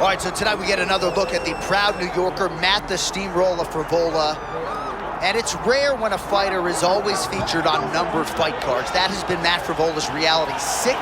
All right, so tonight we get another look at the proud New Yorker, Matt the Steamroller Frevola. And it's rare when a fighter is always featured on numbered fight cards. That has been Matt Frevola's reality. 6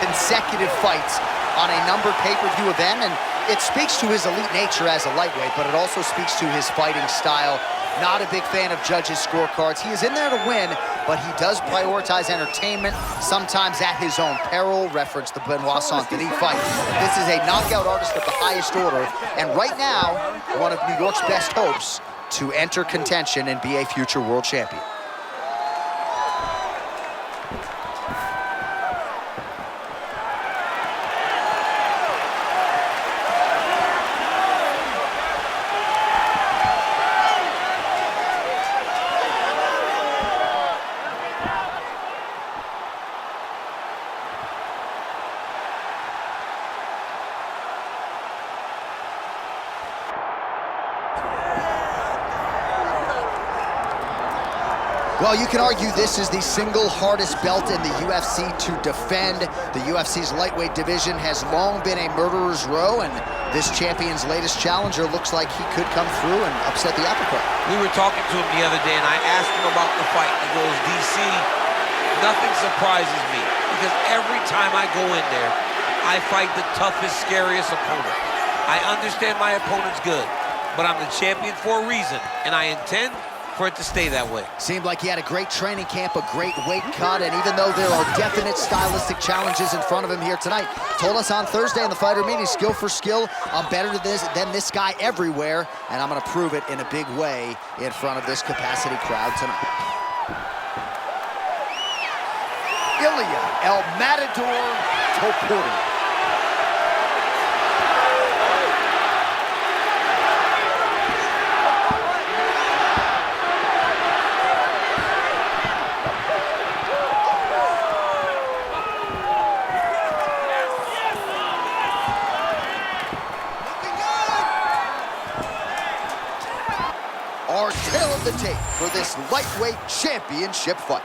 consecutive fights on a numbered pay-per-view event, and it speaks to his elite nature as a lightweight, but it also speaks to his fighting style. Not a big fan of judges' scorecards. He is in there to win, but he does prioritize entertainment, sometimes at his own peril. Reference the Benoit Saint-Denis fight. This is a knockout artist of the highest order, and right now, one of New York's best hopes to enter contention and be a future world champion. Well, you can argue this is the single hardest belt in the UFC to defend. The UFC's lightweight division has long been a murderer's row, and this champion's latest challenger looks like he could come through and upset the apple cart. We were talking to him the other day, and I asked him about the fight. He goes, DC, nothing surprises me, because every time I go in there, I fight the toughest, scariest opponent. I understand my opponent's good, but I'm the champion for a reason, and I intend for it to stay that way. Seemed like he had a great training camp, a great weight cut, and even though there are definite stylistic challenges in front of him here tonight, told us on Thursday in the fighter meeting, skill for skill, I'm better than this guy everywhere, and I'm gonna prove it in a big way in front of this capacity crowd tonight. Ilia El Matador Topuria. Our tail of the tape for this lightweight championship fight.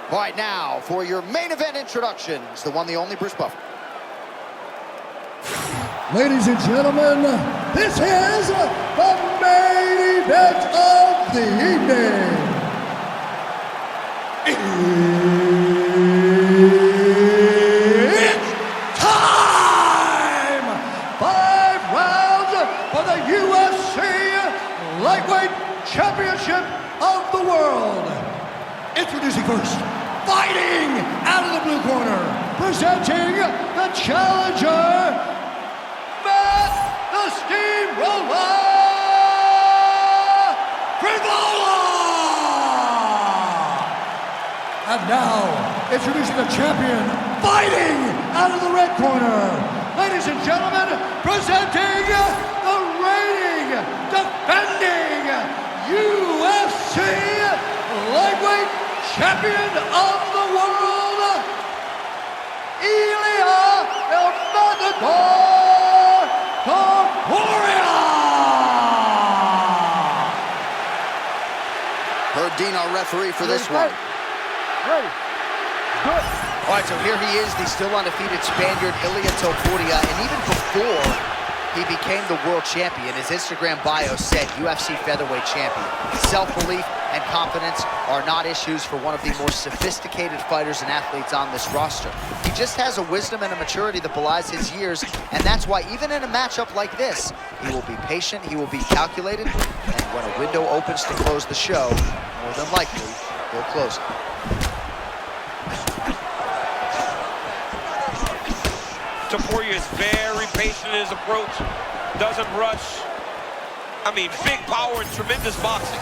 All right, now for your main event introductions, the one, the only Bruce Buffer. Ladies and gentlemen, this is the main event of the evening. It's time! 5 rounds for the UFC Lightweight Championship of the World. Introducing first, fighting out of the blue corner, presenting the challenger, Matt the Steamroller Frevola! And now, introducing the champion, fighting out of the red corner, ladies and gentlemen, presenting the reigning, defending UFC Lightweight Champion of the World, Ilia Topuria! Dean, our referee for this one. Ready. Good. All right, so here he is, the still undefeated Spaniard, Ilia Topuria, and even before he became the world champion, his Instagram bio said UFC featherweight champion. Self-belief and confidence are not issues for one of the more sophisticated fighters and athletes on this roster. He just has a wisdom and a maturity that belies his years, and that's why even in a matchup like this, he will be patient, he will be calculated, and when a window opens to close the show, more than likely, he'll close it. Topuria is very patient in his approach, doesn't rush. I mean, big power and tremendous boxing.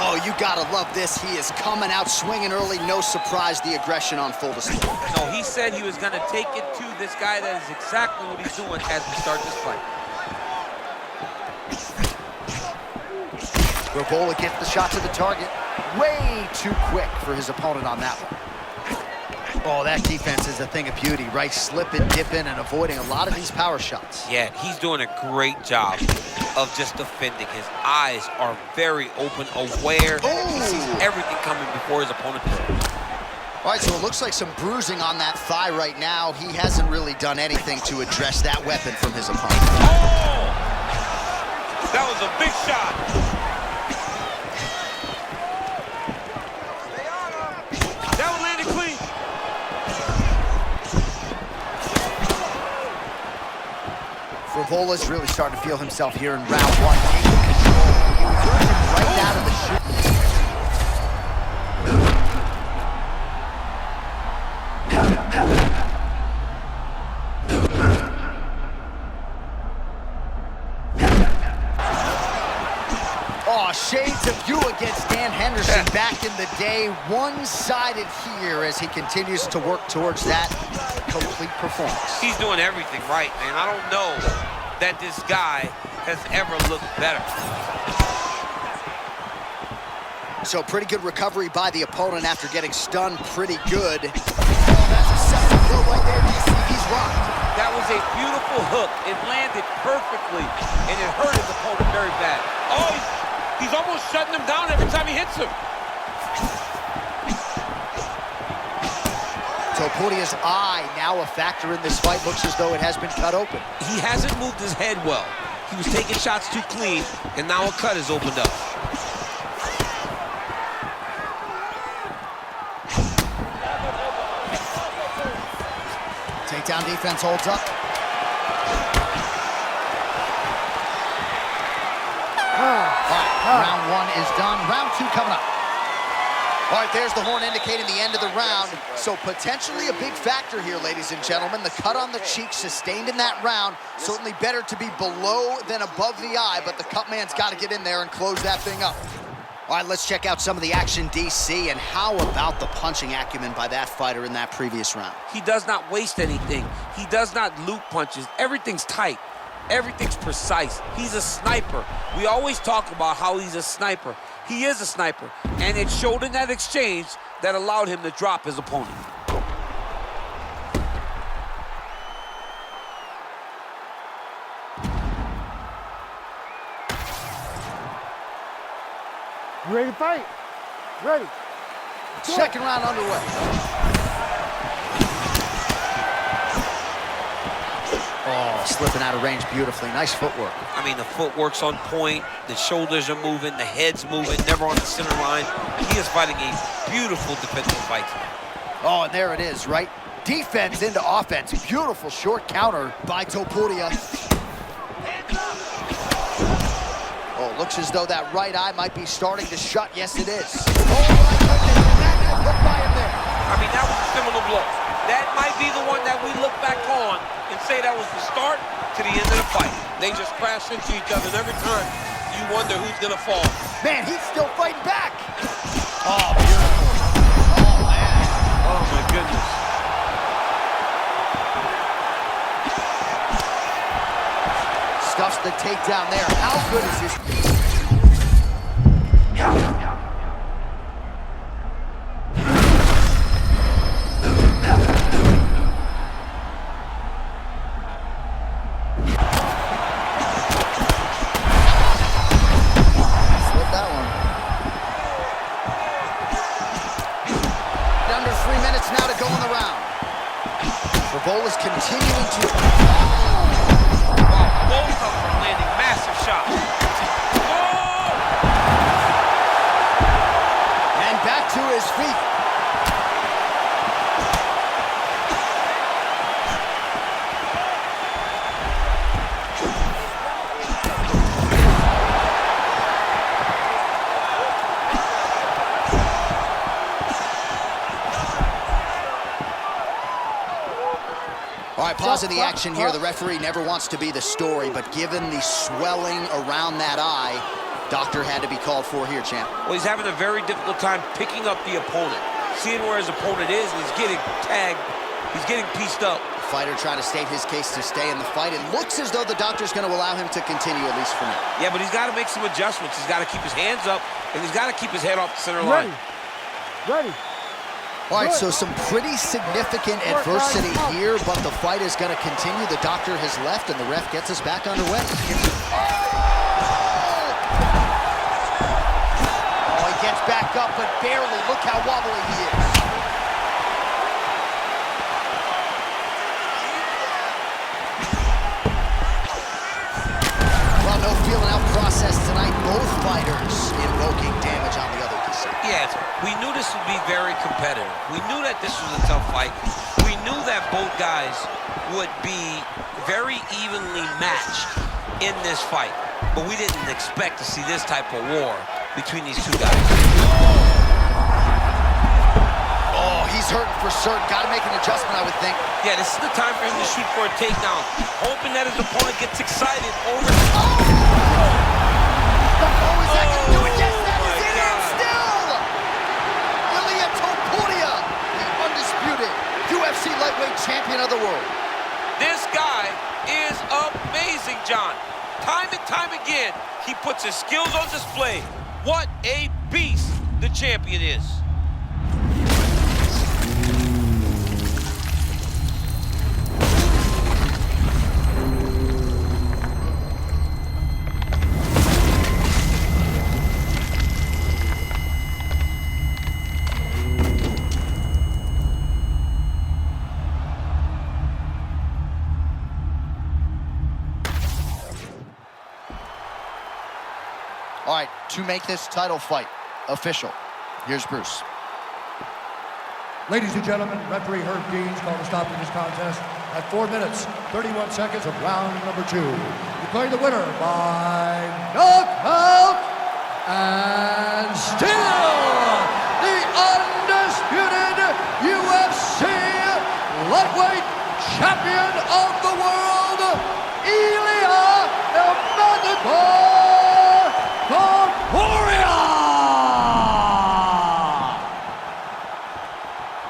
Oh, you gotta love this. He is coming out swinging early, no surprise, the aggression on full display. No, he said he was gonna take it to this guy. That is exactly what he's doing as we start this fight. Frevola gets the shot to the target. Way too quick for his opponent on that one. Oh, that defense is a thing of beauty, right? Slipping, dipping, and avoiding a lot of these power shots. Yeah, he's doing a great job of just defending. His eyes are very open, aware. He sees everything coming before his opponent does. All right, so it looks like some bruising on that thigh right now. He hasn't really done anything to address that weapon from his opponent. Oh! That was a big shot. That one landed clean. Frevola's really starting to feel himself here in round one. Taking control. He was rushing right out of the shoot. Oh, shades of you against Dan Henderson back in the day. One-sided here as he continues to work towards that complete performance. He's doing everything right, man. I don't know that this guy has ever looked better. So pretty good recovery by the opponent after getting stunned pretty good. Oh, that's a second blow right there. He's rocked. That was a beautiful hook. It landed perfectly, and it hurt his opponent very bad. Oh, he's almost shutting him down every time he hits him. Topuria's eye now a factor in this fight. Looks as though it has been cut open. He hasn't moved his head well. He was taking shots too clean, and now a cut has opened up. Takedown defense holds up. All right, round one is done. Round two coming up. All right, there's the horn indicating the end of the round. So potentially a big factor here, ladies and gentlemen. The cut on the cheek sustained in that round. Certainly better to be below than above the eye, but the cut man's got to get in there and close that thing up. All right, let's check out some of the action, DC, and how about the punching acumen by that fighter in that previous round? He does not waste anything. He does not loop punches. Everything's tight. Everything's precise. He's a sniper. We always talk about how he's a sniper. He is a sniper, and it showed in that exchange that allowed him to drop his opponent. You ready to fight? Ready. Second round underway. Oh, slipping out of range beautifully. Nice footwork. I mean, the footwork's on point, the shoulders are moving, the head's moving, never on the center line. He is fighting a beautiful defensive fight tonight. Oh, and there it is, right? Defense into offense. Beautiful short counter by Topuria. Oh, looks as though that right eye might be starting to shut. Yes, it is. Oh, my goodness, that hook by him there. I mean, that was a seminal blow. That might be the one that we look back on and say that was the start to the end of the fight. They just crash into each other, and every time you wonder who's gonna fall. Man, he's still fighting back. Oh, beautiful. Oh, man. Oh, my goodness. Stuffs the takedown there. How good is this? Frevola's continuing to... Both of them are landing massive shots. Oh! And back to his feet. All right, pausing the action here. The referee never wants to be the story, but given the swelling around that eye, doctor had to be called for here, champ. Well, he's having a very difficult time picking up the opponent, seeing where his opponent is, and he's getting tagged. He's getting pieced up. The fighter trying to state his case to stay in the fight. It looks as though the doctor's going to allow him to continue, at least for now. Yeah, but he's got to make some adjustments. He's got to keep his hands up, and he's got to keep his head off the center line. Ready. All right, so some pretty significant adversity here, but the fight is going to continue. The doctor has left, and the ref gets us back underway. Oh, he gets back up, but barely. Look how wobbly he is. Well, no feeling out process tonight. Both fighters invoking damage on the other. Yes, we knew this would be very competitive. We knew that this was a tough fight. We knew that both guys would be very evenly matched in this fight. But we didn't expect to see this type of war between these two guys. Oh, he's hurting for certain. Got to make an adjustment, I would think. Yeah, this is the time for him to shoot for a takedown, hoping that his opponent gets excited over... Oh, is that going to do it? Yes, that is it. And still, Ilia Topuria, the undisputed UFC lightweight champion of the world. This guy is amazing, John. Time and time again, he puts his skills on display. What a beast the champion is. All right, to make this title fight official, here's Bruce. Ladies and gentlemen, referee Herb Deans called a stop to this contest at 4 minutes, 31 seconds of round number 2. Declaring the winner by knockout and still the undisputed UFC lightweight champion of the world, Ilia Topuria!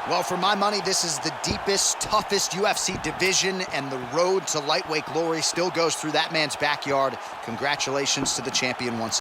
Well, for my money, this is the deepest, toughest UFC division, and the road to lightweight glory still goes through that man's backyard. Congratulations to the champion once again.